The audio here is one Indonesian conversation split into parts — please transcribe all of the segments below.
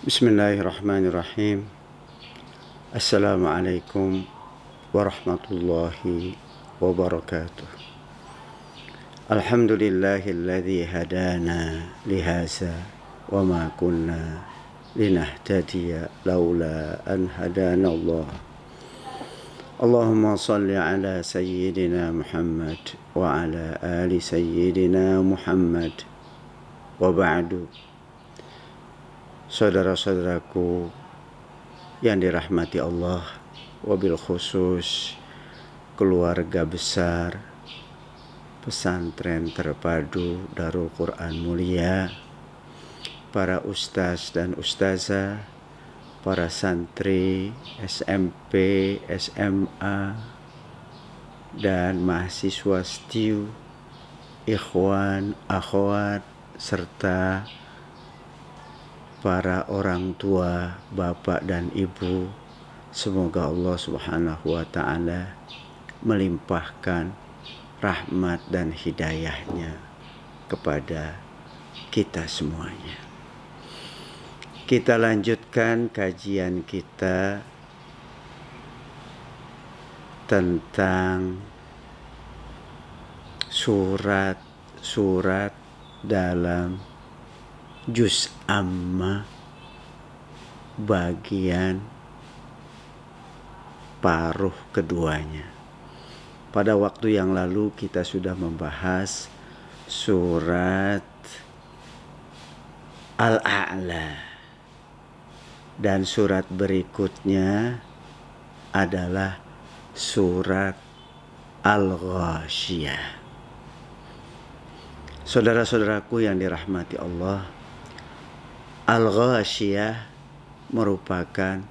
Bismillahirrahmanirrahim. Assalamualaikum warahmatullahi wabarakatuh. Alhamdulillahilladzi hadana lihaza wa ma kunna linahtadiya laula an hadana Allah. Allahumma salli ala sayyidina Muhammad wa ala ali sayyidina Muhammad wa ba'du. Saudara-saudaraku yang dirahmati Allah, wabil khusus keluarga besar pesantren terpadu Darul Quran Mulia, para ustaz dan ustazah, para santri SMP, SMA, dan mahasiswa STIU, ikhwan, akhwat, serta para orang tua, bapak dan ibu. Semoga Allah Subhanahu wa ta'ala melimpahkan rahmat dan hidayahnya kepada kita semuanya. Kita lanjutkan kajian kita tentang surat-surat dalam Juz Amma bagian paruh keduanya. Pada waktu yang lalu kita sudah membahas surat Al-A'la, dan surat berikutnya adalah surat Al-Ghasyiyah. Saudara-saudaraku yang dirahmati Allah, Al-Ghasyiyah merupakan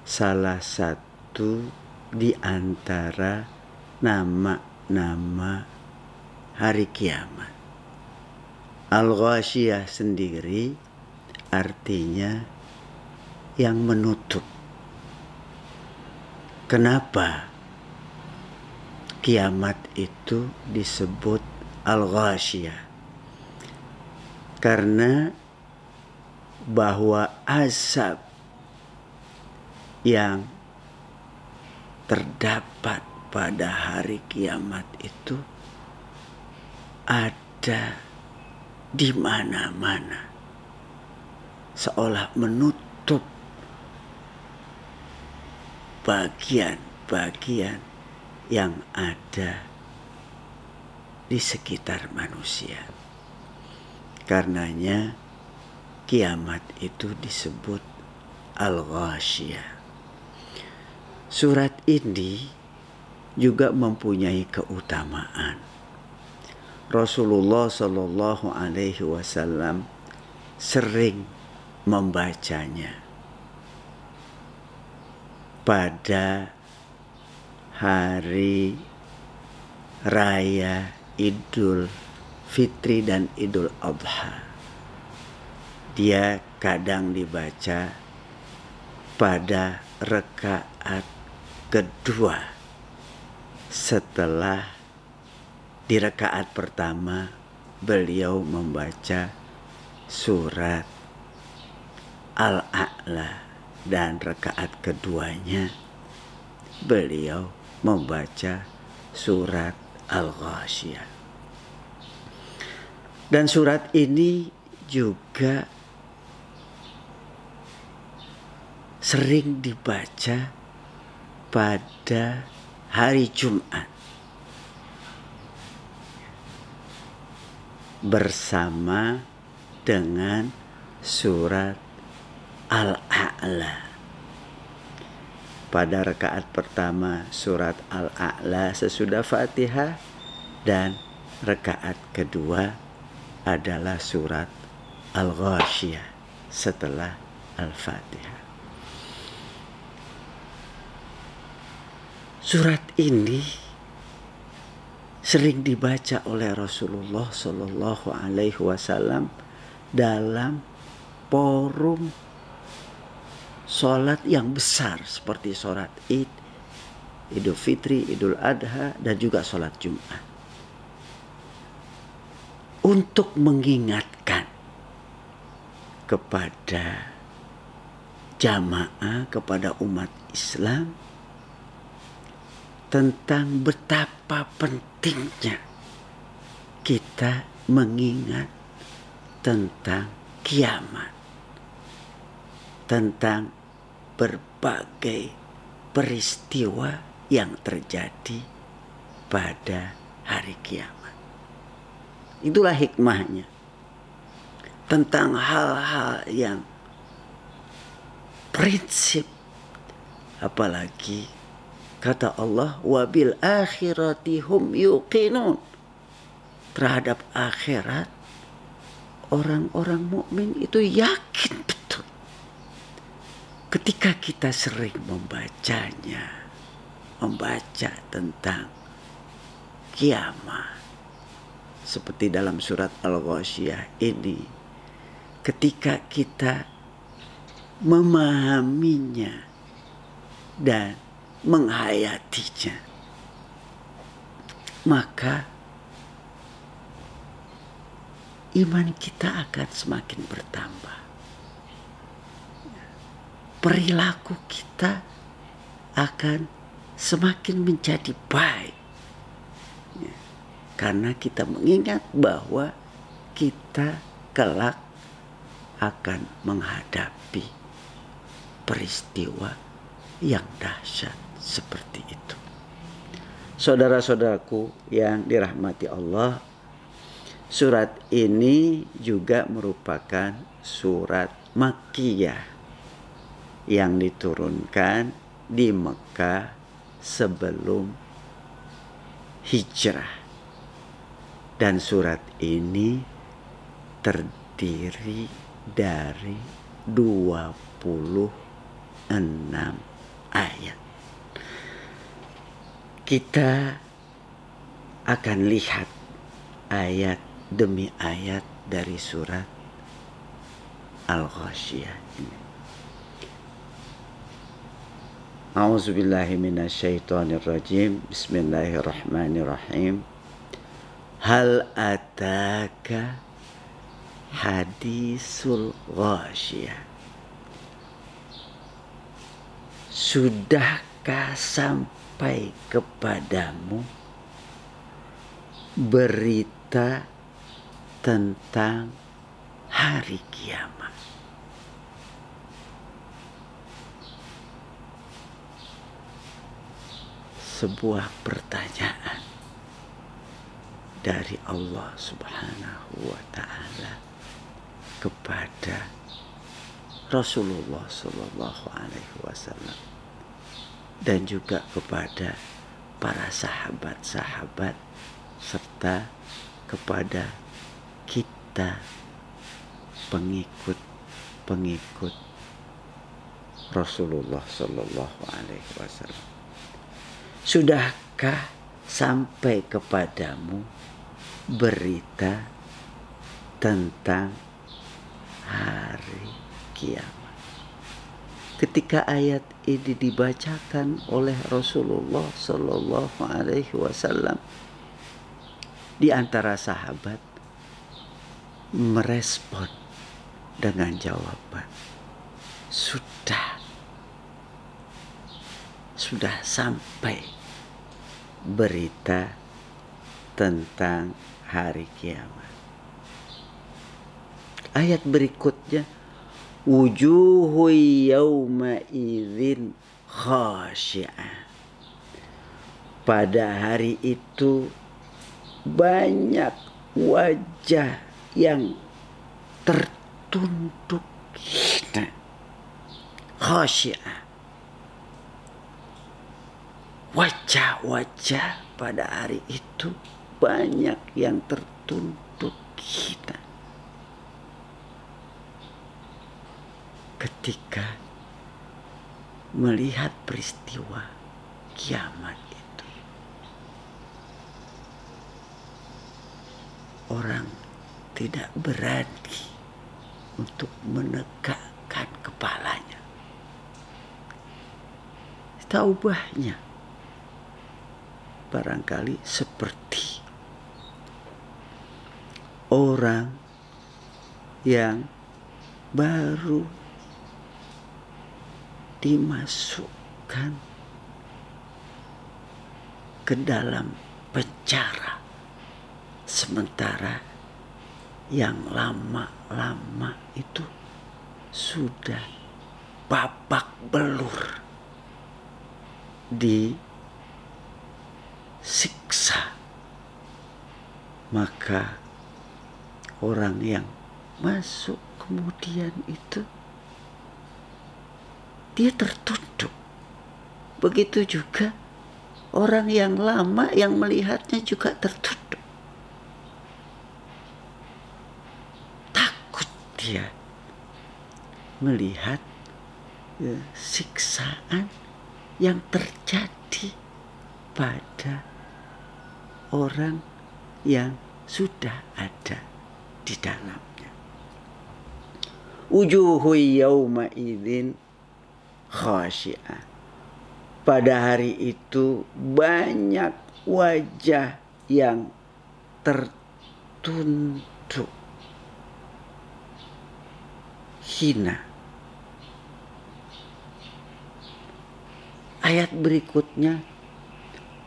salah satu di antara nama-nama hari kiamat. Al-Ghasyiyah sendiri artinya yang menutup. Kenapa kiamat itu disebut Al-Ghasyiyah? Karena bahwa azab yang terdapat pada hari kiamat itu ada di mana-mana, seolah menutup bagian-bagian yang ada di sekitar manusia. Karenanya kiamat itu disebut Al-Ghasyiyah. Surat ini juga mempunyai keutamaan. Rasulullah Shallallahu Alaihi Wasallam sering membacanya pada hari raya Idul Fitri dan Idul Adha. Dia kadang dibaca pada rakaat kedua setelah di rakaat pertama beliau membaca surat Al-A'la, dan rakaat keduanya beliau membaca surat Al-Ghasyiyah. Dan surat ini juga sering dibaca pada hari Jumat bersama dengan surat Al-A'la. Pada rakaat pertama surat Al-A'la sesudah Fatihah, dan rakaat kedua adalah surat Al-Ghasyiyah setelah Al-Fatihah. Surat ini sering dibaca oleh Rasulullah Shallallahu Alaihi Wasallam dalam forum sholat yang besar seperti sholat Id, Idul Fitri, Idul Adha, dan juga sholat Jumat. Untuk mengingatkan kepada jamaah, kepada umat Islam tentang betapa pentingnya kita mengingat tentang kiamat, tentang berbagai peristiwa yang terjadi pada hari kiamat. Itulah hikmahnya. Tentang hal-hal yang prinsip. Apalagi kata Allah, wabil akhirati hum yuqinun. Terhadap akhirat, orang-orang mukmin itu yakin betul. Ketika kita sering membacanya, membaca tentang kiamat, seperti dalam surat Al-Ghasyiyah ini, ketika kita memahaminya dan menghayatinya, maka iman kita akan semakin bertambah. Perilaku kita akan semakin menjadi baik. Karena kita mengingat bahwa kita kelak akan menghadapi peristiwa yang dahsyat seperti itu. Saudara-saudaraku yang dirahmati Allah, surat ini juga merupakan surat Makkiyah yang diturunkan di Mekah sebelum hijrah. Dan surat ini terdiri dari 26 ayat. Kita akan lihat ayat demi ayat dari surat Al-Ghasyiyah ini. A'udzubillahi minasyaitonirrajim. Bismillahirrahmanirrahim. Hal ataka hadisul ghasyiyah. Sudahkah sampai kepadamu berita tentang hari kiamat? Sebuah pertanyaan dari Allah Subhanahu wa Ta'ala kepada Rasulullah Sallallahu Alaihi Wasallam dan juga kepada para sahabat-sahabat serta kepada kita pengikut Rasulullah Sallallahu Alaihi Wasallam. Sudahkah sampai kepadamu berita tentang hari kiamat? Ketika ayat ini dibacakan oleh Rasulullah Sallallahu Alaihi Wasallam, di antara sahabat merespon dengan jawaban, sudah sampai berita tentang hari kiamat. Ayat berikutnya, wujuhu yawma idzin khashi'ah. Pada hari itu banyak wajah yang tertunduk hina. Khashi'ah. Wajah-wajah pada hari itu banyak yang tertunduk hina. Ketika melihat peristiwa kiamat itu. orang tidak berani untuk menegakkan kepalanya. Taubahnya barangkali seperti orang yang baru dimasukkan ke dalam penjara, sementara yang lama-lama itu sudah babak belur disiksa. Maka orang yang masuk kemudian itu dia tertunduk. Begitu juga orang yang lama yang melihatnya juga tertunduk. Takut dia melihat siksaan yang terjadi pada orang yang sudah ada di dalamnya. Wujuhu yawma idzin khashi'ah. Pada hari itu banyak wajah yang tertunduk, hina. Ayat berikutnya,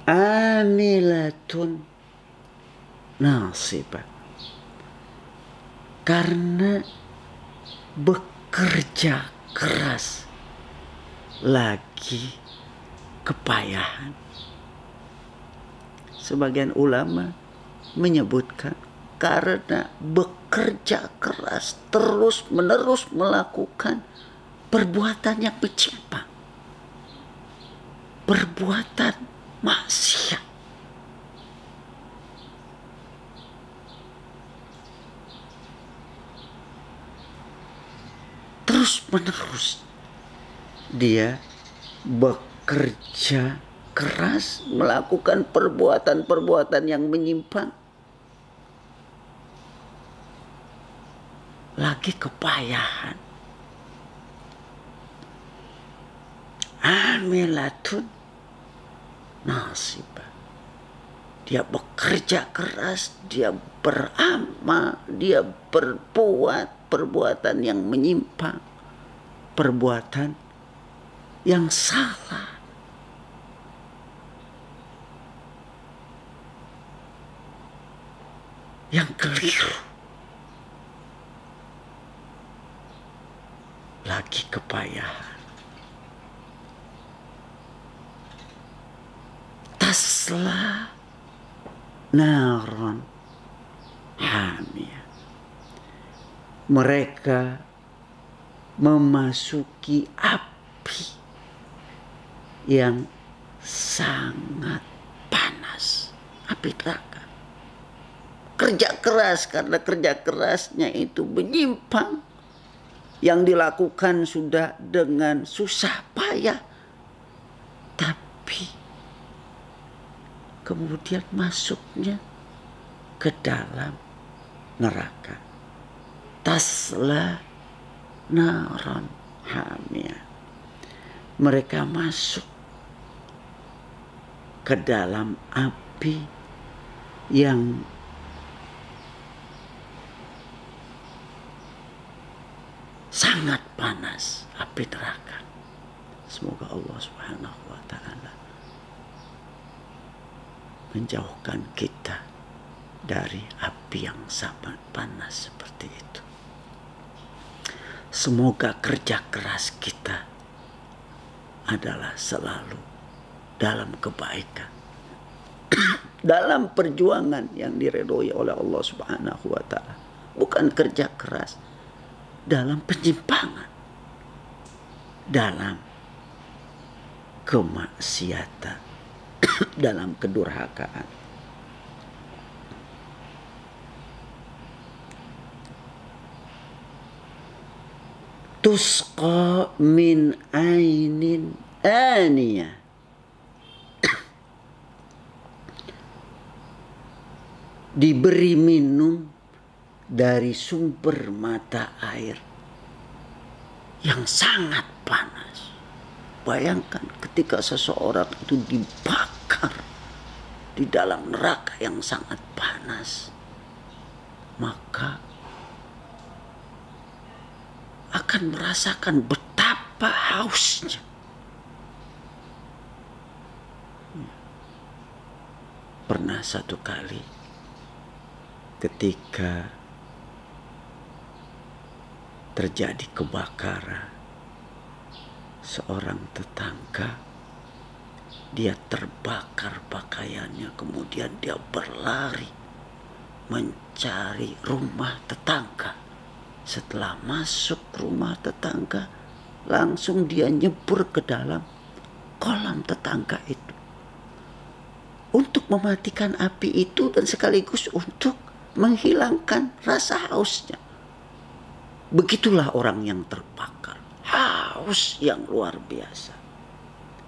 amilatun nasibah. Karena bekerja keras lagi kepayahan. Sebagian ulama menyebutkan karena bekerja keras terus menerus melakukan perbuatan yang menyimpang, perbuatan maksiat. Terus menerus dia bekerja keras melakukan perbuatan-perbuatan yang menyimpang, lagi kepayahan. Amilatun nasibah. Dia bekerja keras, dia beramal, dia berbuat perbuatan yang menyimpang, perbuatan yang salah. Yang keliru. Lagi kepayahan. Tasla naron hamiyah. Mereka memasuki api yang sangat panas, api neraka. Kerja keras, karena kerja kerasnya itu menyimpang, yang dilakukan sudah dengan susah payah, tapi kemudian masuknya ke dalam neraka. Tasla naron hamiyah. Mereka masuk ke dalam api yang sangat panas, api neraka. Semoga Allah Subhanahu wa ta'ala menjauhkan kita dari api yang sangat panas seperti itu. Semoga kerja keras kita adalah selalu dalam kebaikan, dalam perjuangan yang diridhoi oleh Allah Subhanahu wa ta'ala. Bukan kerja keras dalam penyimpangan, dalam kemaksiatan, dalam kedurhakaan. Tusqa min ainin aniyah. diberi minum dari sumber mata air yang sangat panas. Bayangkan ketika seseorang itu dibakar di dalam neraka yang sangat panas, maka akan merasakan betapa hausnya. Pernah satu kali ketika terjadi kebakaran, seorang tetangga, dia terbakar pakaiannya, kemudian dia berlari mencari rumah tetangga. Setelah masuk rumah tetangga, langsung dia nyebur ke dalam kolam tetangga itu untuk mematikan api itu dan sekaligus untuk menghilangkan rasa hausnya. Begitulah orang yang terbakar, haus yang luar biasa.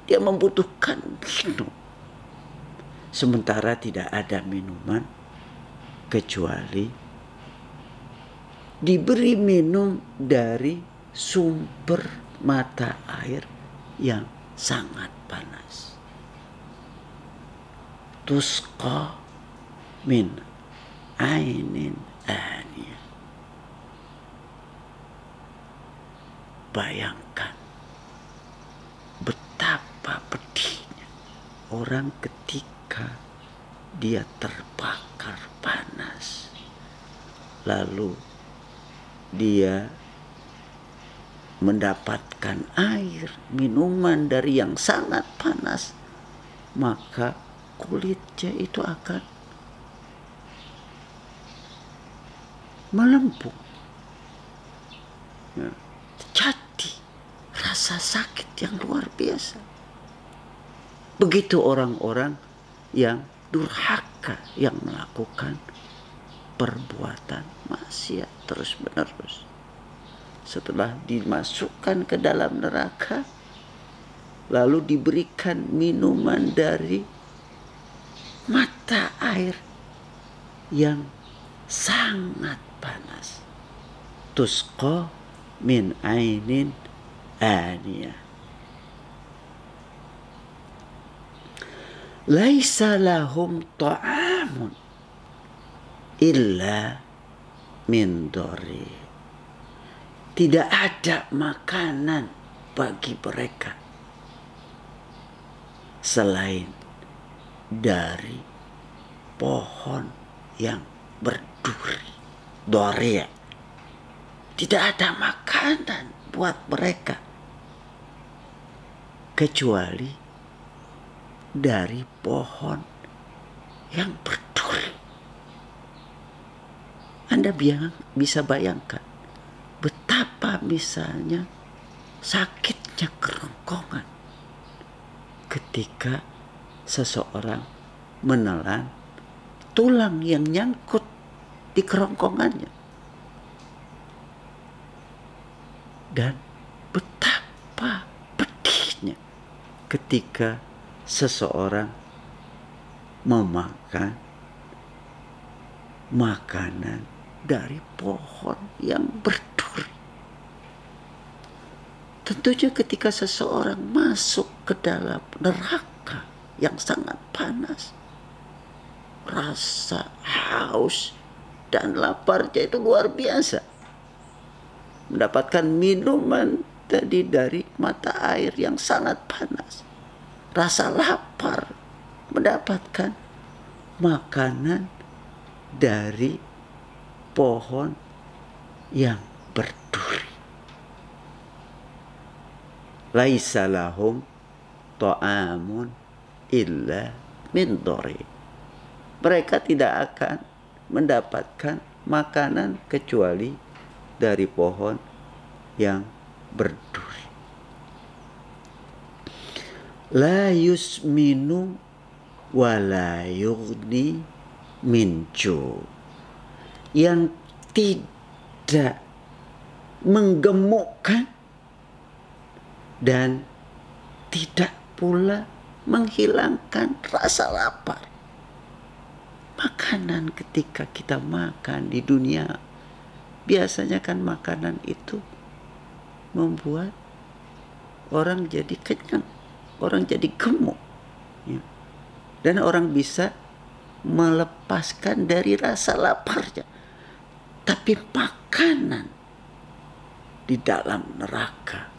Dia membutuhkan minum. Sementara tidak ada minuman kecuali diberi minum dari sumber mata air yang sangat panas. Tusqa min ainin aniyah. Bayangkan betapa pedihnya orang ketika dia terbakar panas, lalu dia mendapatkan air, minuman dari yang sangat panas, maka kulitnya itu akan melempung. Ya. Jadi rasa sakit yang luar biasa. Begitu orang-orang yang durhaka, yang melakukan perbuatan maksiat terus-menerus. Setelah dimasukkan ke dalam neraka, lalu diberikan minuman dari mata air yang sangat panas. Tusqa min ainin aniyah. Laisa lahum ta'amun illa min dhari. Tidak ada makanan bagi mereka selain dari pohon yang berduri, dhari. Tidak ada makanan buat mereka kecuali dari pohon yang berduri. Anda bisa bayangkan betapa misalnya sakitnya kerongkongan ketika seseorang menelan tulang yang nyangkut di kerongkongannya. Dan betapa pedihnya ketika seseorang memakan makanan dari pohon yang berduri. Tentunya ketika seseorang masuk ke dalam neraka yang sangat panas, rasa haus dan laparnya itu luar biasa. Mendapatkan minuman tadi dari mata air yang sangat panas, rasa lapar, mendapatkan makanan dari pohon yang berduri. Laisa lahum ta'amun illa min dhari. Mereka tidak akan mendapatkan makanan kecuali dari pohon yang berduri. La yusminu wa la yughni min ju'. Yang tidak menggemukkan dan tidak pula menghilangkan rasa lapar. Makanan ketika kita makan di dunia, biasanya kan makanan itu membuat orang jadi kenyang, orang jadi gemuk, ya. Dan orang bisa melepaskan dari rasa laparnya. Tapi makanan di dalam neraka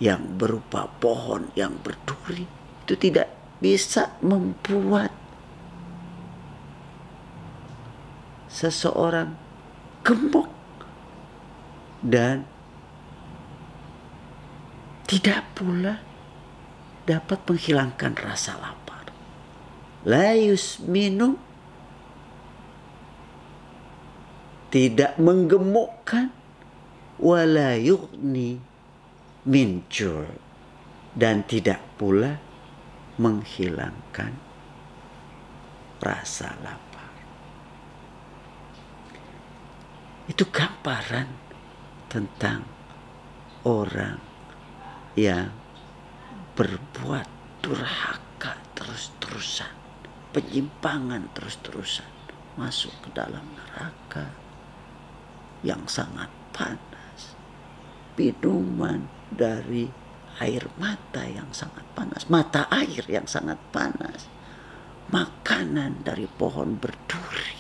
yang berupa pohon yang berduri itu tidak bisa membuat seseorang gemuk dan tidak pula dapat menghilangkan rasa lapar. La yusminu, tidak menggemukkan, wala yughni min ju', dan tidak pula menghilangkan rasa lapar. Itu gambaran tentang orang yang berbuat durhaka terus-terusan, penyimpangan terus-terusan, masuk ke dalam neraka yang sangat panas, minuman dari air mata yang sangat panas, mata air yang sangat panas, makanan dari pohon berduri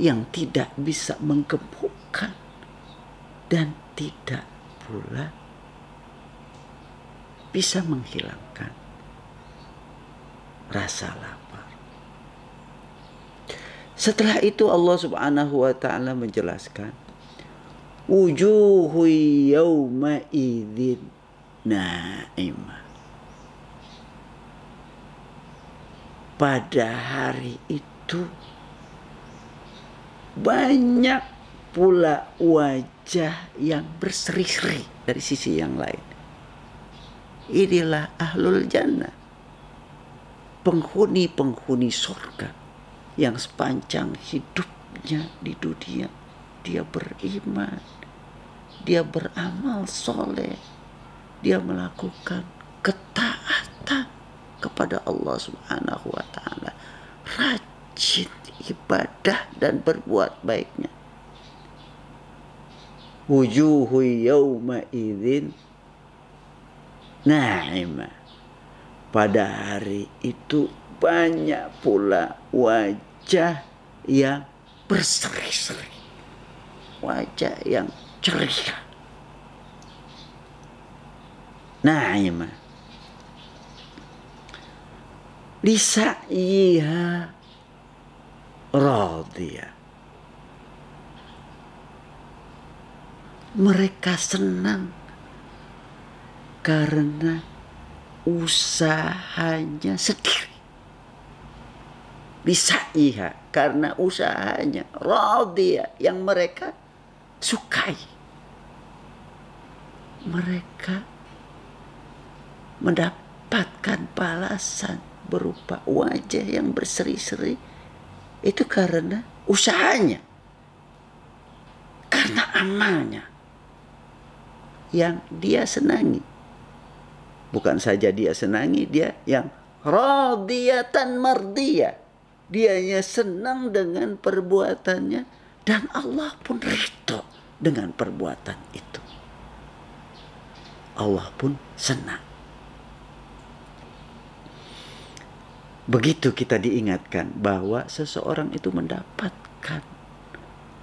yang tidak bisa menggemukkan dan tidak pula bisa menghilangkan rasa lapar. Setelah itu Allah Subhanahu wa ta'ala menjelaskan, wujuhu yawma idzin na'imah. Pada hari itu banyak pula wajah yang berseri-seri dari sisi yang lain. Inilah ahlul jannah, penghuni-penghuni surga yang sepanjang hidupnya di dunia dia beriman, dia beramal soleh, dia melakukan ketaatan kepada Allah Subhanahu wa ta'ala, rajin ibadah dan berbuat baiknya. Wujuhu yawma idzin na'imah. Pada hari itu banyak pula wajah yang berseri-seri, wajah yang ceria. Na'imah lisa'yiha radiyah. Mereka senang karena usahanya sendiri. Lisa'yiha, karena usahanya, radiyah, yang mereka sukai. Mereka mendapatkan balasan berupa wajah yang berseri-seri itu karena usahanya, karena amalnya yang dia senangi. Bukan saja dia senangi, dia yang radiyatan mardiyah, dianya senang dengan perbuatannya dan Allah pun ridho dengan perbuatan itu. Allah pun senang. Begitu kita diingatkan bahwa seseorang itu mendapatkan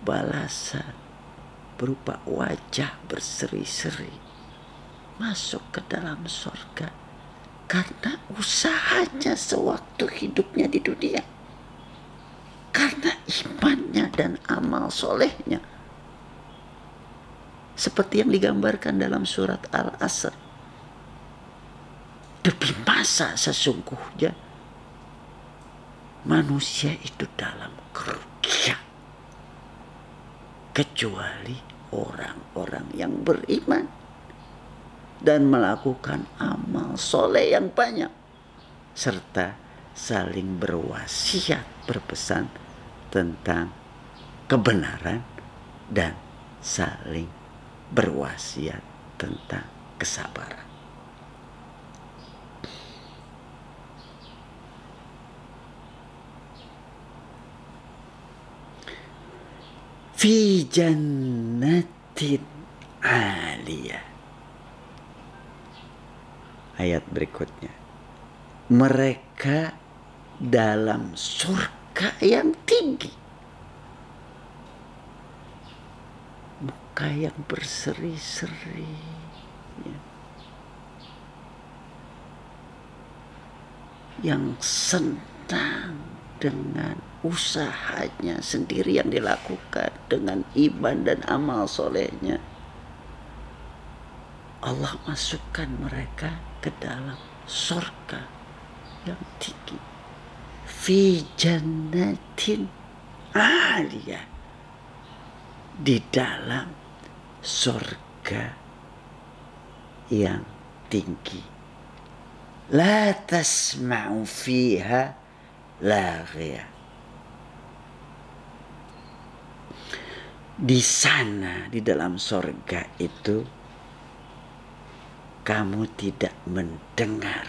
balasan berupa wajah berseri-seri, masuk ke dalam surga karena usahanya sewaktu hidupnya di dunia, karena imannya dan amal solehnya, seperti yang digambarkan dalam surat Al-Asr. Demi masa sesungguhnya manusia itu dalam kerugian, kecuali orang-orang yang beriman dan melakukan amal soleh yang banyak, serta saling berwasiat, berpesan tentang kebenaran dan saling berwasiat tentang kesabaran. Fi jannatin aliyah. Ayat berikutnya. Mereka dalam surga yang tinggi. Muka yang berseri-seri. Ya. Yang senang dengan usahanya sendiri yang dilakukan, dengan iman dan amal solehnya. Allah masukkan mereka ke dalam surga yang tinggi. Fi jannatin aliyah. Di dalam surga yang tinggi. La tasma'u fiha laghiyah. Di sana, di dalam surga itu, kamu tidak mendengar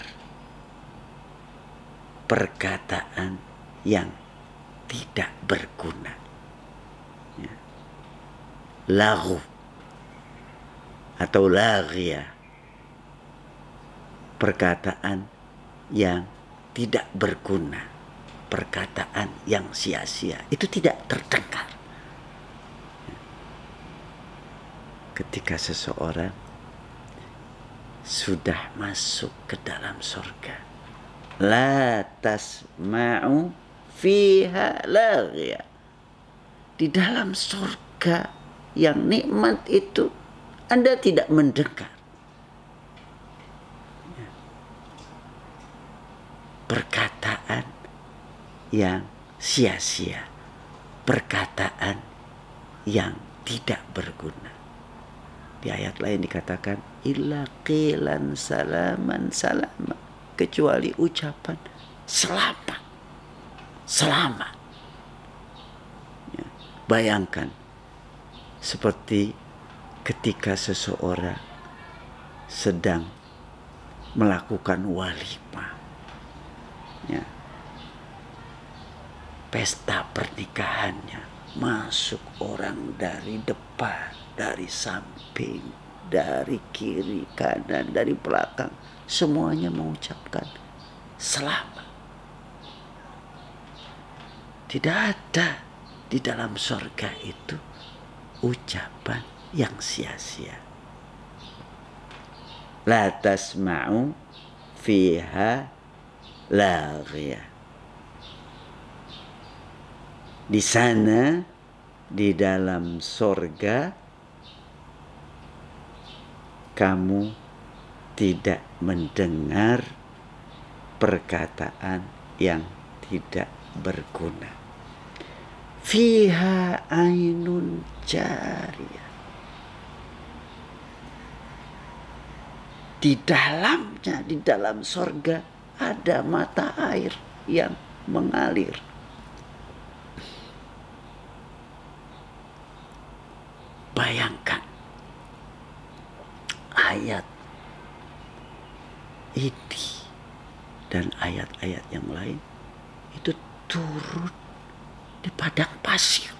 perkataan yang tidak berguna. Ya. Laghu atau laghiyah. Perkataan yang tidak berguna. Perkataan yang sia-sia. Itu tidak terdengar. Ketika seseorang sudah masuk ke dalam surga, la tasma'u fiha laghiyah. Di dalam surga yang nikmat itu Anda tidak mendengar perkataan yang sia-sia, perkataan yang tidak berguna. Di ayat lain dikatakan illa qilan salaman salama, kecuali ucapan selamat, selamat. Ya. Bayangkan seperti ketika seseorang sedang melakukan walimah, ya, pesta pernikahannya, masuk orang dari depan, dari samping, dari kiri, kanan, dari belakang. Semuanya mengucapkan selamat. Tidak ada di dalam surga itu ucapan yang sia-sia. La tasma'u fiha laghiyah. Di sana, di dalam surga, kamu tidak mendengar perkataan yang tidak berguna. Fiha ainun jariyah. Di dalamnya, di dalam surga, ada mata air yang mengalir. Bayangkan ayat ini dan ayat-ayat yang lain itu turun di padang pasir.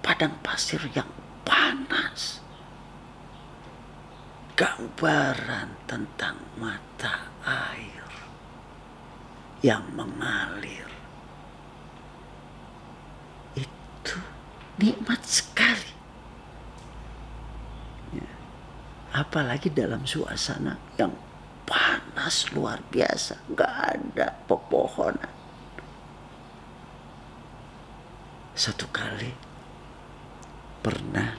Padang pasir yang panas. Gambaran tentang mata air yang mengalir. Itu nikmat sekali. Ya. Apalagi dalam suasana yang panas luar biasa. Nggak ada pepohonan. Satu kali pernah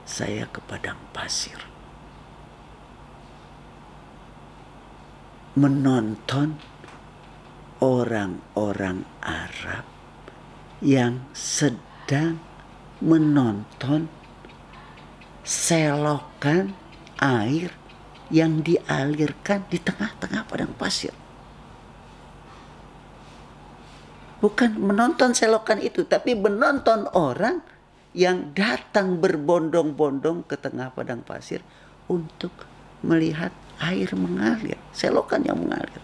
saya ke padang pasir menonton orang-orang Arab yang sedang menonton selokan air yang dialirkan di tengah-tengah padang pasir. Bukan menonton selokan itu, tapi menonton orang yang datang berbondong-bondong ke tengah padang pasir untuk melihat air mengalir, selokan yang mengalir.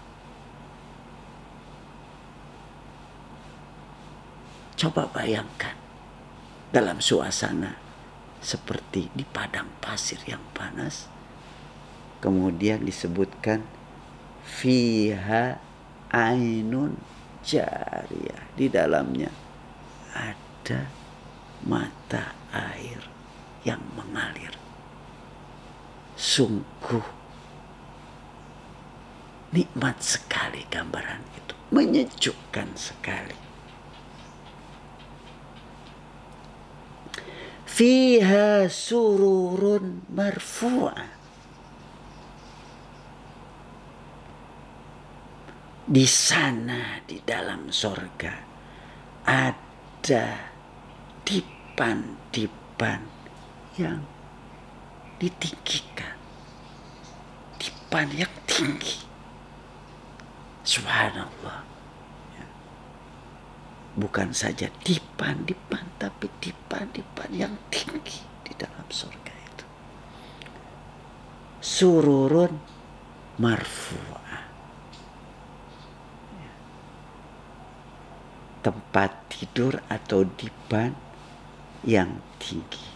Coba bayangkan dalam suasana seperti di padang pasir yang panas, kemudian disebutkan fiha ainun jariyah, di dalamnya ada mata air yang mengalir. Sungguh nikmat sekali gambaran itu, menyejukkan sekali. Fiha sururun marfu'ah, di sana di dalam sorga ada dipan-dipan yang ditinggikan, dipan yang tinggi. Subhanallah. Bukan saja dipan-dipan, tapi dipan-dipan yang tinggi di dalam surga itu. Sururun marfu'ah, tempat tidur atau dipan yang tinggi.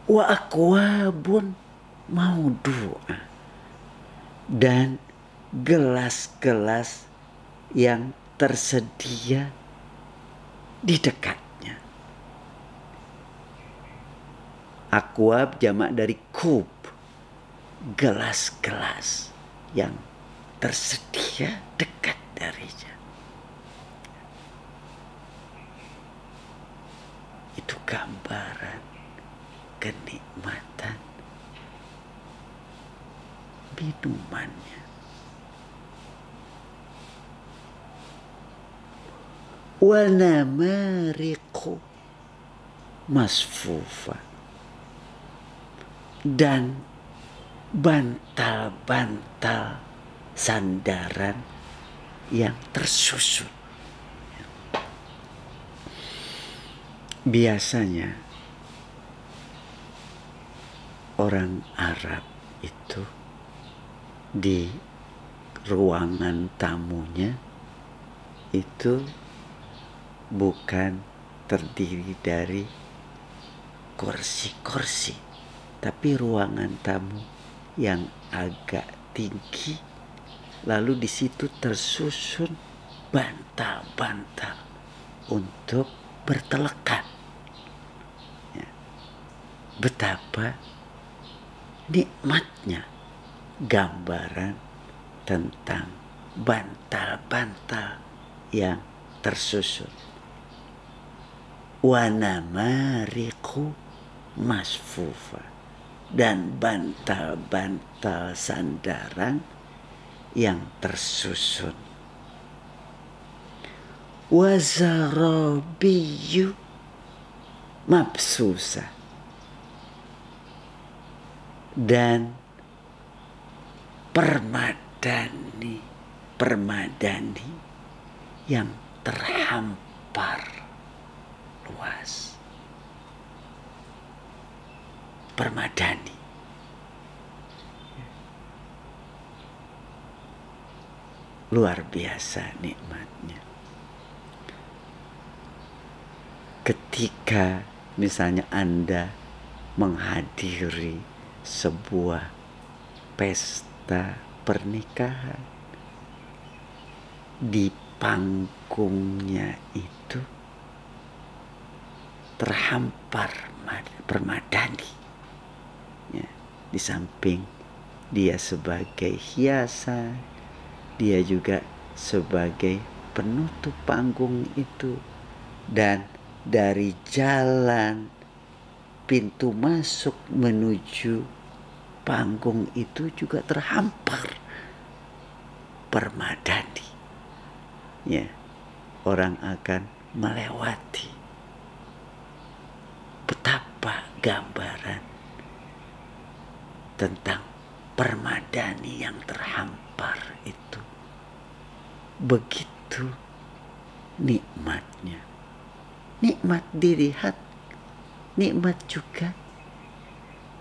Wa akwabun maudu'ah, dan gelas-gelas yang tersedia di dekatnya. Akwab jamak dari kub, gelas-gelas yang tersedia dekat darinya. Itu gambaran kenikmatan minumannya. Wa namariqu masfufa, dan bantal-bantal sandaran yang tersusun. Biasanya orang Arab itu di ruangan tamunya itu bukan terdiri dari kursi-kursi, tapi ruangan tamu yang agak tinggi, lalu di situ tersusun bantal-bantal untuk bertelekan. Ya. Betapa nikmatnya gambaran tentang bantal-bantal yang tersusun. Wa namariqu masfufa, dan bantal-bantal sandaran yang tersusun. Wa zarabiyyu mabsusa, dan permadani yang terhampar luas. Permadani. Luar biasa nikmatnya. Ketika misalnya Anda menghadiri sebuah pesta pernikahan, di panggungnya itu terhampar permadani. Ya, di samping dia sebagai hiasan, dia juga sebagai penutup panggung itu, dan dari jalan pintu masuk menuju panggung itu juga terhampar permadani. Ya, orang akan melewati. Betapa gambaran tentang permadani yang terhampar itu. Begitu nikmatnya. Nikmat dilihat, nikmat juga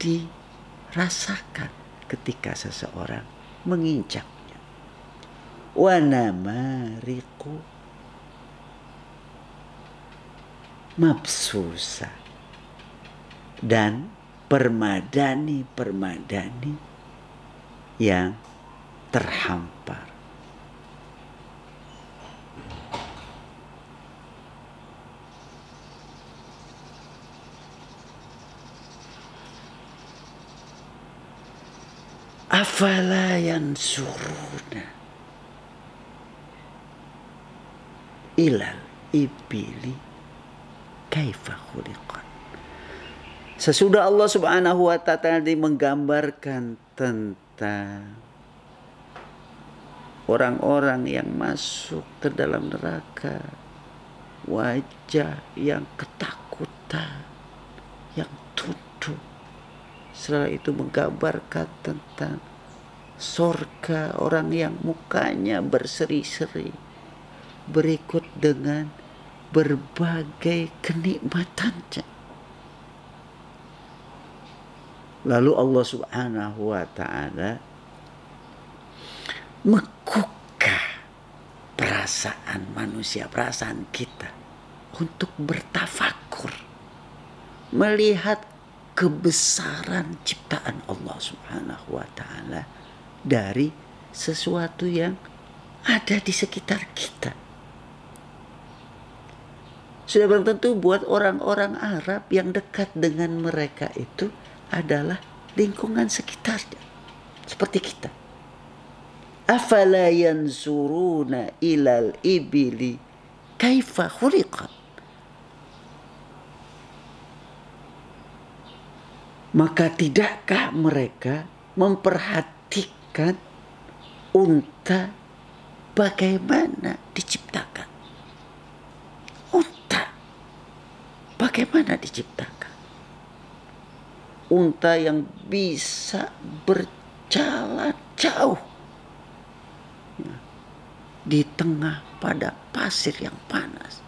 dirasakan ketika seseorang menginjaknya. Wa namariqu mabsusa, dan permadani-permadani yang terhampar. Afala yansuruna ilal ibili kaifa khuliqat. Sesudah Allah Subhanahu wa ta'ala menggambarkan tentang orang-orang yang masuk ke dalam neraka, wajah yang ketakutan, yang tunduk. Setelah itu menggambarkan tentang surga, orang yang mukanya berseri-seri, berikut dengan berbagai kenikmatannya. Lalu Allah Subhanahu wa ta'ala menggugah perasaan manusia, perasaan kita untuk bertafakur, melihat kebesaran ciptaan Allah Subhanahu wa ta'ala dari sesuatu yang ada di sekitar kita. Sudah barang tentu buat orang-orang Arab yang dekat dengan mereka itu adalah lingkungan sekitarnya, seperti kita. Afala yanzuruna ilal ibili kaifa khuliqat. Maka tidakkah mereka memperhatikan unta bagaimana diciptakan? Unta bagaimana diciptakan? Unta yang bisa berjalan jauh di tengah padang pasir yang panas.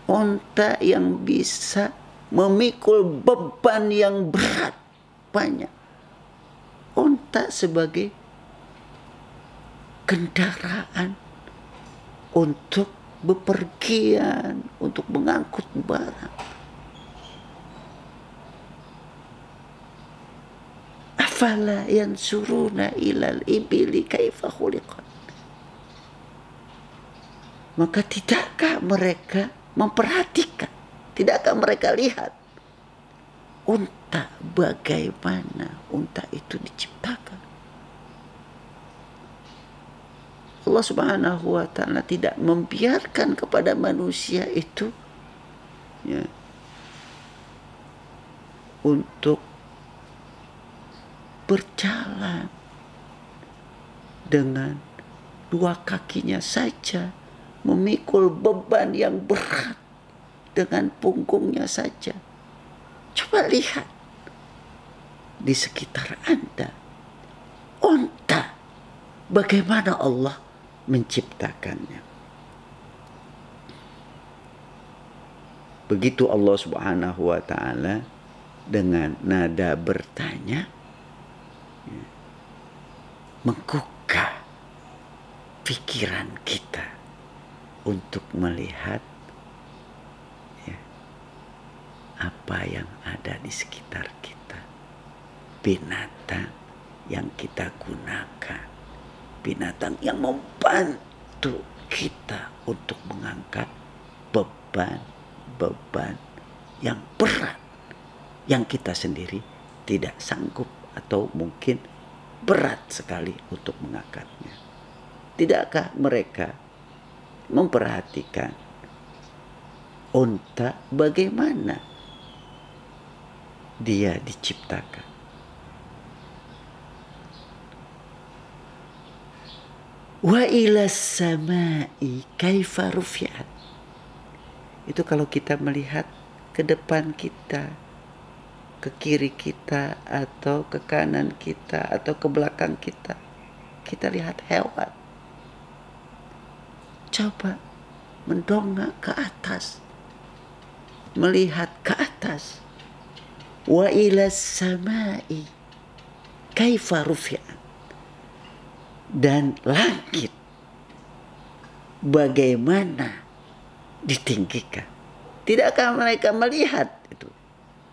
Unta yang bisa memikul beban yang berat banyak. Unta sebagai kendaraan untuk bepergian, untuk mengangkut barang. Afala yansuruna ilal ibili kaifa khuliqat. Maka tidakkah mereka memperhatikan, tidakkah mereka lihat unta, bagaimana unta itu diciptakan? Allah Subhanahu wa ta'ala tidak membiarkan kepada manusia itu ya, untuk berjalan dengan dua kakinya saja, memikul beban yang berat dengan punggungnya saja. Coba lihat di sekitar Anda, unta, bagaimana Allah menciptakannya. Begitu Allah Subhanahu wa ta'ala dengan nada bertanya, menggugah pikiran kita untuk melihat ya, apa yang ada di sekitar kita. Binatang yang kita gunakan, binatang yang membantu kita untuk mengangkat beban yang berat, yang kita sendiri tidak sanggup atau mungkin berat sekali untuk mengangkatnya. Tidakkah mereka memperhatikan unta bagaimana dia diciptakan? Wa ilas samai kaifa rufi'at. Itu kalau kita melihat ke depan kita, ke kiri kita, atau ke kanan kita, atau ke belakang kita, kita lihat hewan. Coba mendongak ke atas, melihat ke atas. Wa ilas samai kaifa rufi'at. dan langit bagaimana ditinggikan. Tidakkah mereka melihat itu?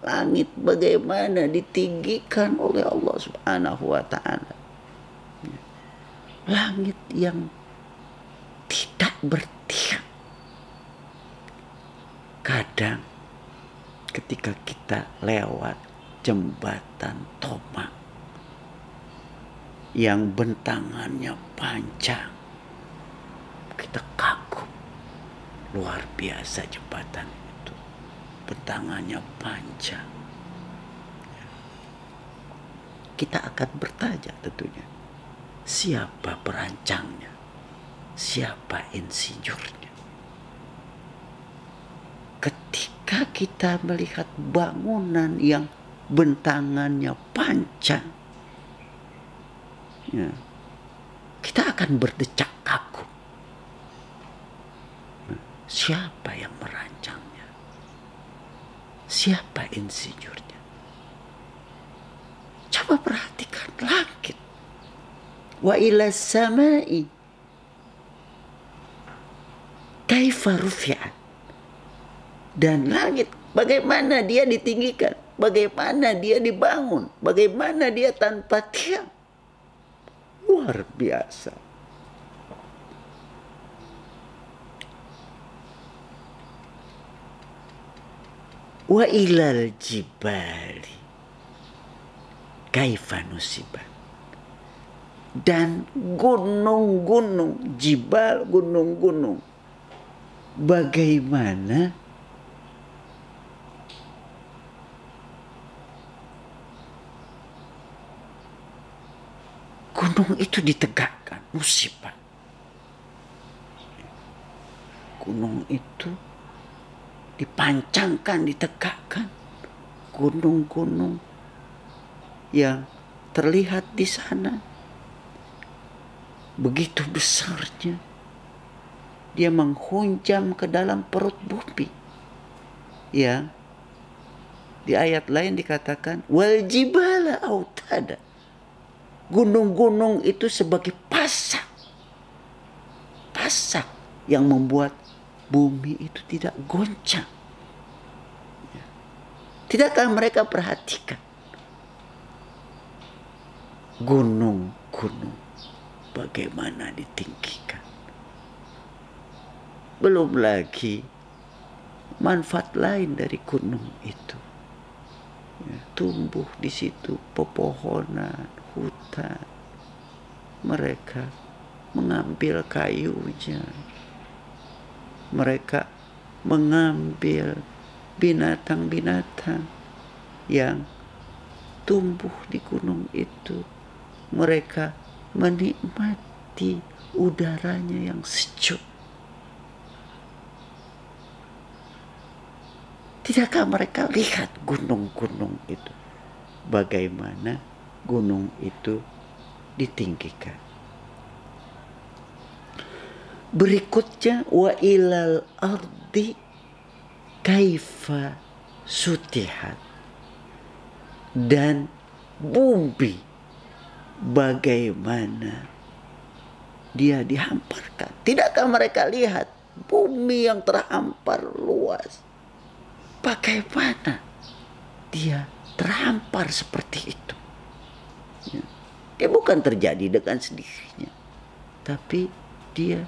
Langit bagaimana ditinggikan oleh Allah Subhanahu wa ta'ala. Langit yang tidak bertiap. Kadang ketika kita lewat jembatan Tomang yang bentangannya panjang, kita kagum. Luar biasa jembatan itu. Bentangannya panjang. Kita akan bertanya tentunya, siapa perancangnya? Siapa insinyurnya? Ketika kita melihat bangunan yang bentangannya panjang, ya, kita akan berdecak kagum. Siapa yang merancangnya? Siapa insinyurnya? Coba perhatikan langit. Wa ila samai kaifa rufi'at. Dan langit bagaimana dia ditinggikan, bagaimana dia dibangun, bagaimana dia tanpa tiang. Luar biasa. Wa ilal jibali kaifa nusibat. Dan gunung-gunung, jibal, gunung-gunung, bagaimana gunung itu ditegakkan, musibah. Gunung itu dipancangkan, ditegakkan. Gunung-gunung yang terlihat di sana begitu besarnya, dia menghunjam ke dalam perut bumi. Ya, di ayat lain dikatakan wal jibala autada. Gunung-gunung itu sebagai pasak. Pasak yang membuat bumi itu tidak goncang. Tidakkah mereka perhatikan gunung-gunung bagaimana ditinggikan? Belum lagi manfaat lain dari gunung itu. Ya, tumbuh di situ pepohonan, hutan. Mereka mengambil kayunya. Mereka mengambil binatang-binatang yang tumbuh di gunung itu. Mereka menikmati udaranya yang sejuk. Tidakkah mereka lihat gunung-gunung itu? Bagaimana gunung itu ditinggikan? Berikutnya wa ilal ardi kaifa sutihat. Dan bumi bagaimana dia dihamparkan. Tidakkah mereka lihat bumi yang terhampar luas? Bagaimana dia terhampar seperti itu? Ya. Dia bukan terjadi dengan sendirinya, tapi dia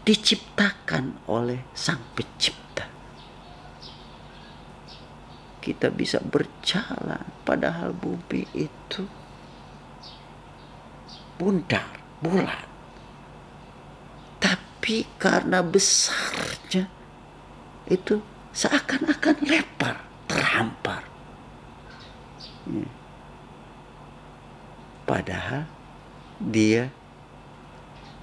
diciptakan oleh Sang Pencipta. Kita bisa berjalan padahal bumi itu bundar, bulat. Tapi karena besarnya itu seakan-akan lebar, terhampar. Ya. Padahal dia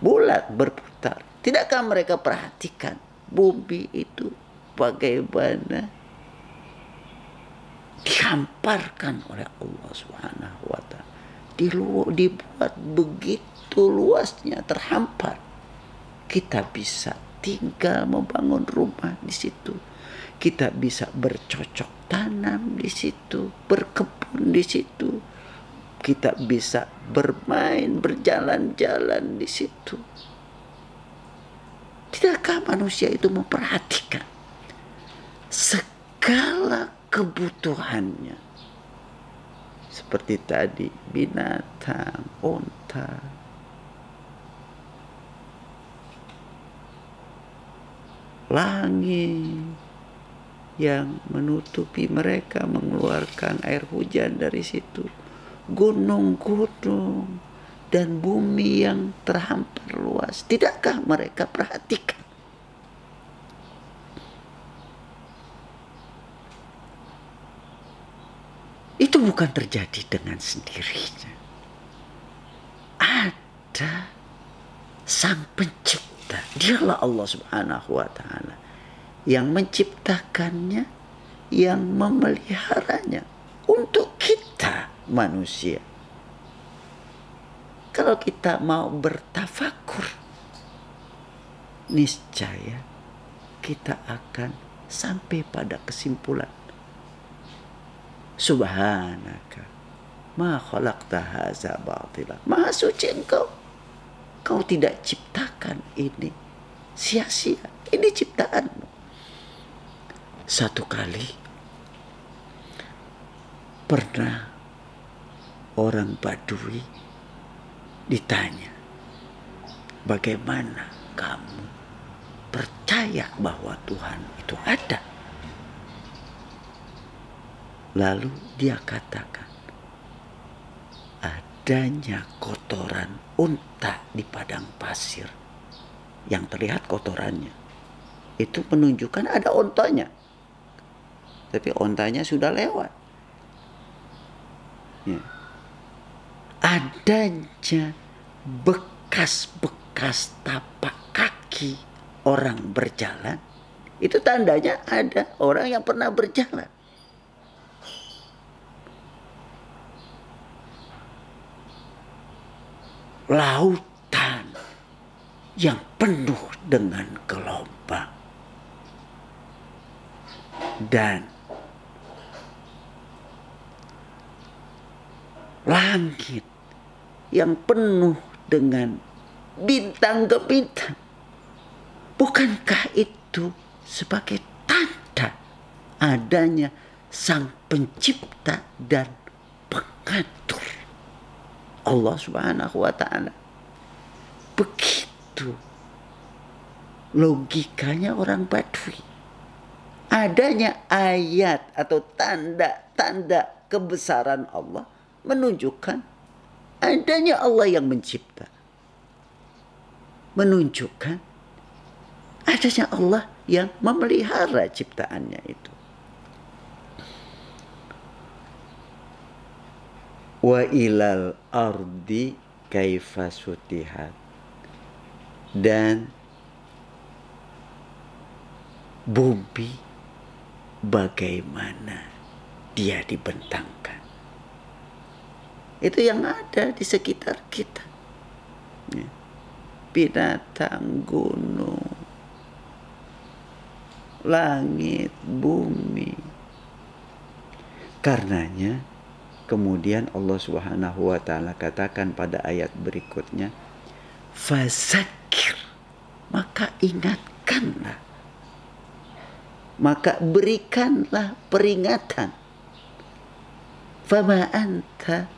bulat, berputar. Tidakkah mereka perhatikan bumi itu bagaimana dihamparkan oleh Allah Subhanahu wa ta'ala? Dibuat begitu luasnya, terhampar. Kita bisa tinggal membangun rumah di situ. Kita bisa bercocok tanam di situ, berkebun di situ. kita bisa bermain, berjalan-jalan di situ. Tidakkah manusia itu memperhatikan segala kebutuhannya? Seperti tadi, binatang, unta, langit yang menutupi mereka, mengeluarkan air hujan dari situ, gunung-gunung dan bumi yang terhampar luas. Tidakkah mereka perhatikan? Itu bukan terjadi dengan sendirinya. Ada Sang Pencipta, dialah Allah Subhanahu wa Ta'ala, yang menciptakannya, yang memeliharanya untuk kita manusia. Kalau kita mau bertafakur, niscaya kita akan sampai pada kesimpulan, Subhanaka ma khalaqta hadza batila. Maha suci Engkau. Kau tidak ciptakan ini sia-sia. Ini ciptaanmu. Satu kali pernah orang Badui ditanya, bagaimana kamu percaya bahwa Tuhan itu ada? Lalu dia katakan, adanya kotoran unta di padang pasir, yang terlihat kotorannya, itu menunjukkan ada ontanya. Tapi ontanya sudah lewat. Ya. Adanya bekas-bekas tapak kaki orang berjalan, itu tandanya ada orang yang pernah berjalan. Lautan yang penuh dengan gelombang dan langit yang penuh dengan bintang ke bintang. Bukankah itu sebagai tanda adanya Sang Pencipta dan Pengatur, Allah Subhanahu wa Ta'ala? Begitu logikanya orang Badui. Adanya ayat atau tanda-tanda kebesaran Allah menunjukkan adanya Allah yang mencipta. Menunjukkan adanya Allah yang memelihara ciptaannya itu. Wa ilal ardi kaifa sutihat. Dan bumi bagaimana dia dibentangkan. Itu yang ada di sekitar kita. Ya. Binatang, gunung, langit, bumi. Karenanya kemudian Allah Subhanahu wa Ta'ala katakan pada ayat berikutnya, fazakir, maka ingatkanlah, maka berikanlah peringatan. Fama anta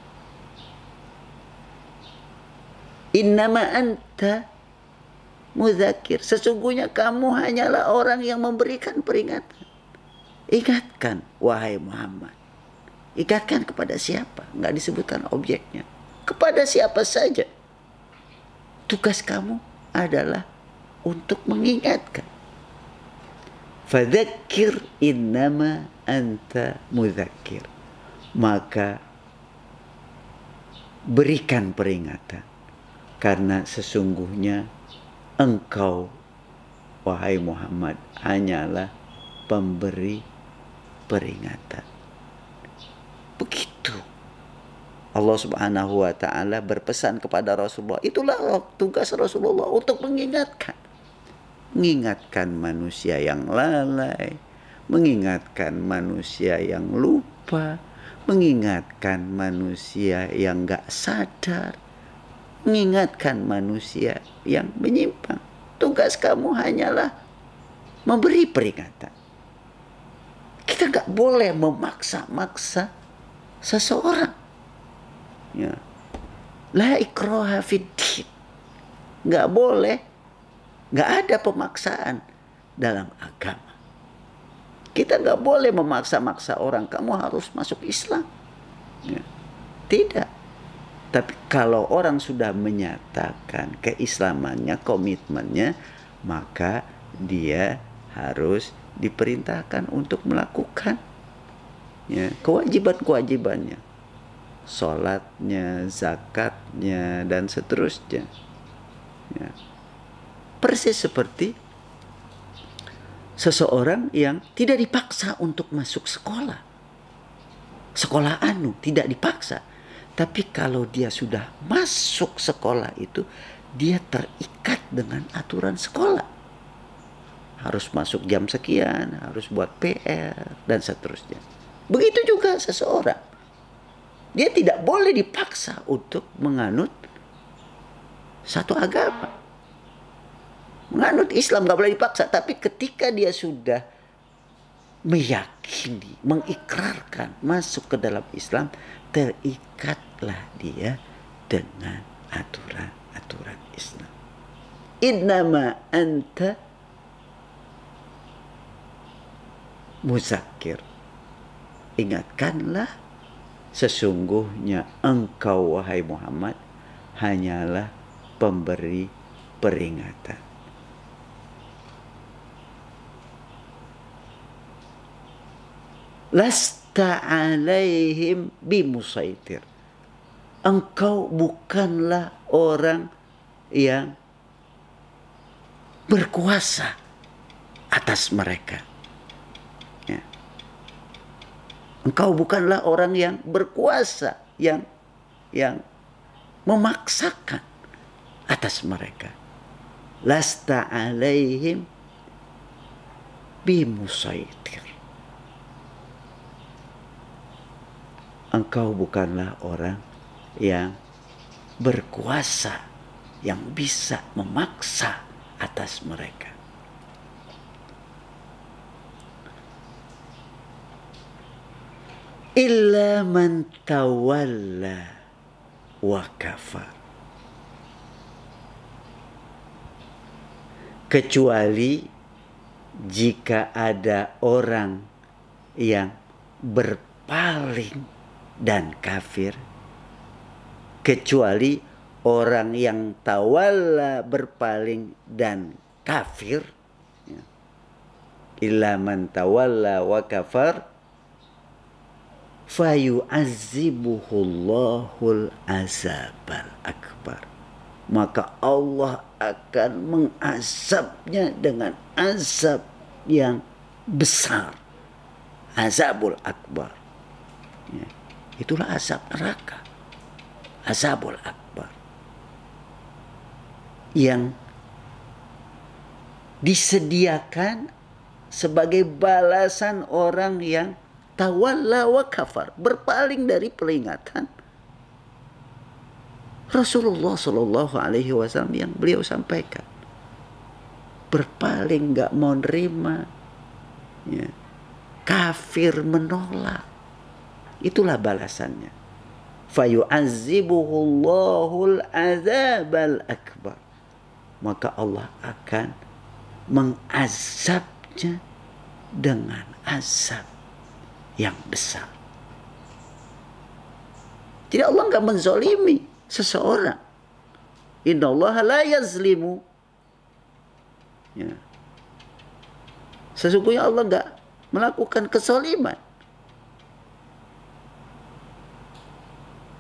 innama anta mudzakir, sesungguhnya kamu hanyalah orang yang memberikan peringatan. Ingatkan wahai Muhammad. Ingatkan kepada siapa? Nggak disebutkan objeknya. Kepada siapa saja. Tugas kamu adalah untuk mengingatkan. Fadzakir innama anta mudzakir. Maka berikan peringatan. Karena sesungguhnya engkau, wahai Muhammad, hanyalah pemberi peringatan. Begitu Allah Subhanahu wa Ta'ala berpesan kepada Rasulullah. Itulah tugas Rasulullah untuk mengingatkan. Mengingatkan manusia yang lalai, mengingatkan manusia yang lupa, mengingatkan manusia yang gak sadar, mengingatkan manusia yang menyimpang. Tugas kamu hanyalah memberi peringatan. Kita gak boleh memaksa-maksa seseorang. Ya. La ikraha fiddin. Gak boleh, gak ada pemaksaan dalam agama. Kita gak boleh memaksa-maksa orang, kamu harus masuk Islam. Ya. Tidak. Tapi kalau orang sudah menyatakan keislamannya, komitmennya, maka dia harus diperintahkan untuk melakukan ya, kewajiban-kewajibannya. Sholatnya, zakatnya, dan seterusnya. Ya. Persis seperti seseorang yang tidak dipaksa untuk masuk sekolah. Sekolah tidak dipaksa. Tapi kalau dia sudah masuk sekolah itu, dia terikat dengan aturan sekolah. Harus masuk jam sekian, harus buat PR, dan seterusnya. Begitu juga seseorang. Dia tidak boleh dipaksa untuk menganut satu agama. Menganut Islam gak boleh dipaksa. Tapi ketika dia sudah meyakini, mengikrarkan masuk ke dalam Islam, terikatlah dia dengan aturan-aturan Islam. Innama anta muzakir. Ingatkanlah, sesungguhnya engkau wahai Muhammad hanyalah pemberi peringatan. Lasta alaihim bimusaitir. Engkau bukanlah orang yang berkuasa atas mereka. Ya. Engkau bukanlah orang yang berkuasa, yang memaksakan atas mereka. Lasta alaihim bimusaitir. Engkau bukanlah orang yang berkuasa, yang bisa memaksa atas mereka. Illa man tawalla wa kafar. Kecuali jika ada orang yang berpaling dan kafir, kecuali orang yang tawalla, berpaling dan kafir. Illa man tawalla wa kafar fayu'azzibuhullahul azabal akbar. Maka Allah akan mengazabnya dengan azab yang besar. Azabul akbar. Ya. Itulah azab neraka. Azabul akbar. Yang disediakan sebagai balasan orang yang tawalla wa kafar, berpaling dari peringatan Rasulullah Shallallahu Alaihi Wasallam yang beliau sampaikan. Berpaling, gak mau nerima, ya. Kafir, menolak. Itulah balasannya. Fayu'azzibuhullahul azabal akbar. Maka Allah akan mengazabnya dengan azab yang besar. Jadi Allah enggak menzalimi seseorang. Innallaha la yazlimu. Ya. Sesungguhnya Allah enggak melakukan kezaliman.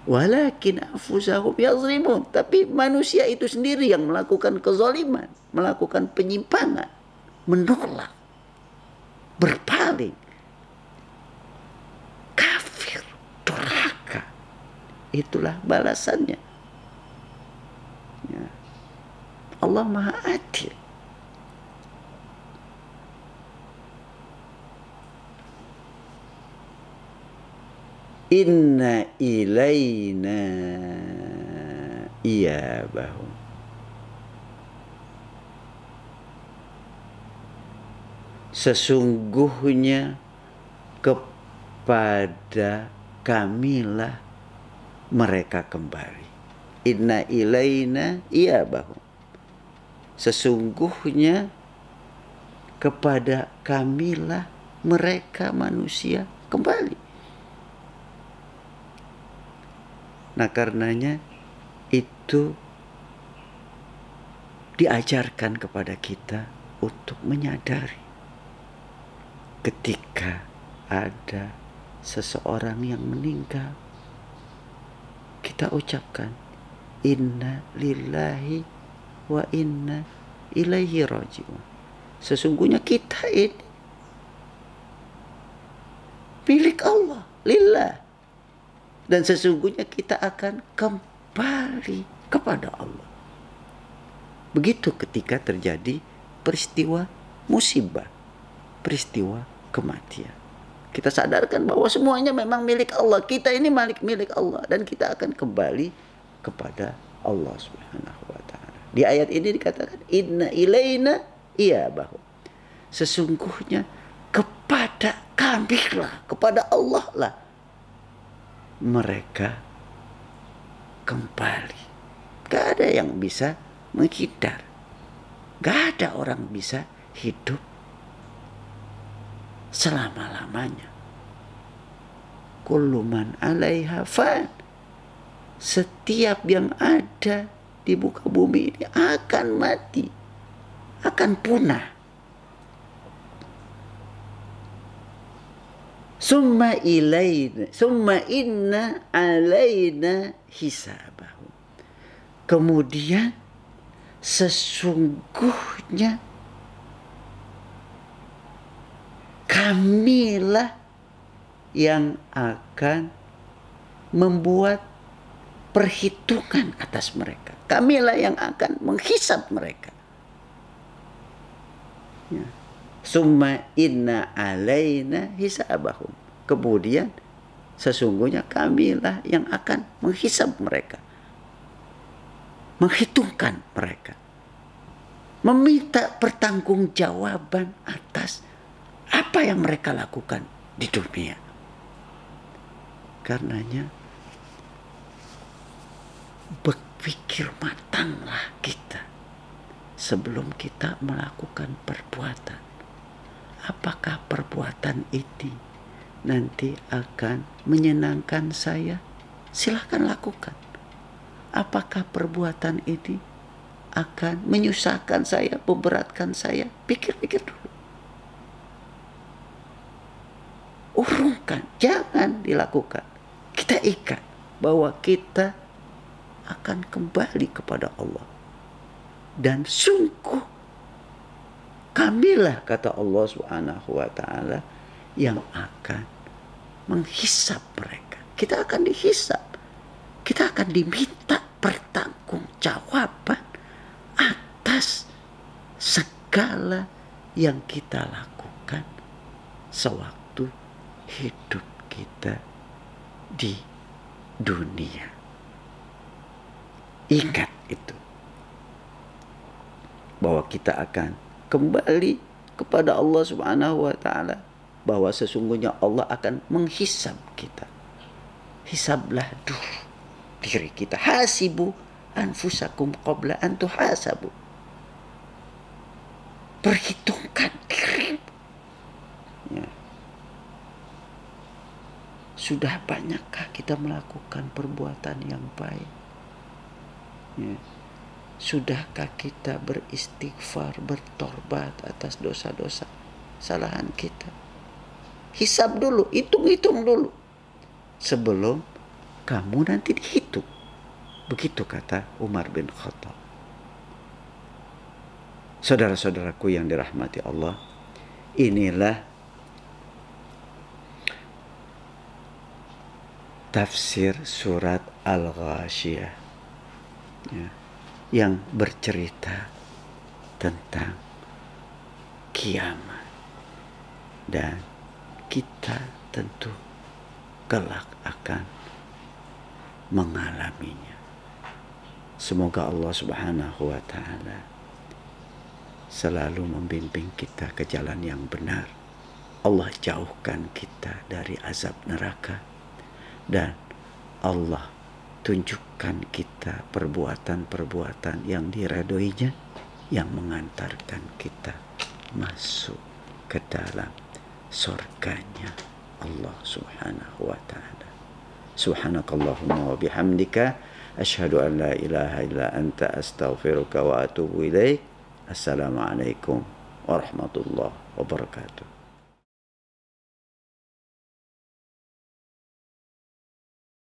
Walakin anfusahum yazlimun. Tapi manusia itu sendiri yang melakukan kezaliman, melakukan penyimpangan, menolak, berpaling, kafir, durhaka. Itulah balasannya. Ya. Allah Maha Adil. inna ilaina iyabahum. Sesungguhnya kepada kamilah mereka kembali. Inna ilaina iyabahum. Sesungguhnya kepada kamilah mereka manusia kembali. Nah, karenanya itu diajarkan kepada kita untuk menyadari ketika ada seseorang yang meninggal, kita ucapkan inna lillahi wa inna ilaihi raji'un. Sesungguhnya kita ini milik Allah, lillah. Dan sesungguhnya kita akan kembali kepada Allah. Begitu ketika terjadi peristiwa musibah, peristiwa kematian. Kita sadarkan bahwa semuanya memang milik Allah. Kita ini milik Allah. Dan kita akan kembali kepada Allah Subhanahu wa ta'ala. Di ayat ini dikatakan inna ilaina iyabahum. Sesungguhnya kepada kami lah, kepada Allah lah mereka kembali. Gak ada yang bisa menghindar. Gak ada orang bisa hidup selama-lamanya. Kullu man 'alaiha fan. Setiap yang ada di muka bumi ini akan mati, akan punah. Summa inna alaina hisabahum. Kemudian sesungguhnya kamilah yang akan membuat perhitungan atas mereka. Kamilah yang akan menghisab mereka. Ya. Summa inna alaina hisabahum. Kemudian sesungguhnya kamilah yang akan menghisab mereka. Menghitungkan mereka. Meminta pertanggungjawaban atas apa yang mereka lakukan di dunia. Karenanya berpikir matanglah kita sebelum kita melakukan perbuatan. Apakah perbuatan ini nanti akan menyenangkan saya? Silahkan lakukan. Apakah perbuatan ini akan menyusahkan saya, memberatkan saya? Pikir-pikir dulu. Urungkan, jangan dilakukan. Kita ikat bahwa kita akan kembali kepada Allah. Dan sungguh kamilah, kata Allah Subhanahu wa ta'ala, yang akan menghisap mereka. Kita akan dihisap. Kita akan diminta pertanggungjawaban atas segala yang kita lakukan sewaktu hidup kita di dunia. Ingat itu, bahwa kita akan kembali kepada Allah Subhanahu wa ta'ala, bahwa sesungguhnya Allah akan menghisab kita. Hisablah dulu diri kita. Hasibu anfusakum qabla an tuhasabu. Perhitungkan diri. Ya. Sudah banyakkah kita melakukan perbuatan yang baik? Ya. Sudahkah kita beristighfar, bertorbat atas dosa-dosa kesalahan kita? Hisab dulu, hitung-hitung dulu. Sebelum kamu nanti dihitung. Begitu kata Umar bin Khattab. Saudara-saudaraku yang dirahmati Allah, inilah tafsir surat Al-Ghasyiyah. Ya. Yang bercerita tentang kiamat. Dan kita tentu kelak akan mengalaminya. Semoga Allah Subhanahu wa Ta'ala selalu membimbing kita ke jalan yang benar. Allah jauhkan kita dari azab neraka, dan Allah tunjukkan kita perbuatan-perbuatan yang diridhoinya, yang mengantarkan kita masuk ke dalam surganya Allah Subhanahu wa Ta'ala. Subhanakallahumma wa bihamdika asyhadu an la ilaha illa anta astaghfiruka wa atubu ilaik. Assalamualaikum warahmatullahi wabarakatuh.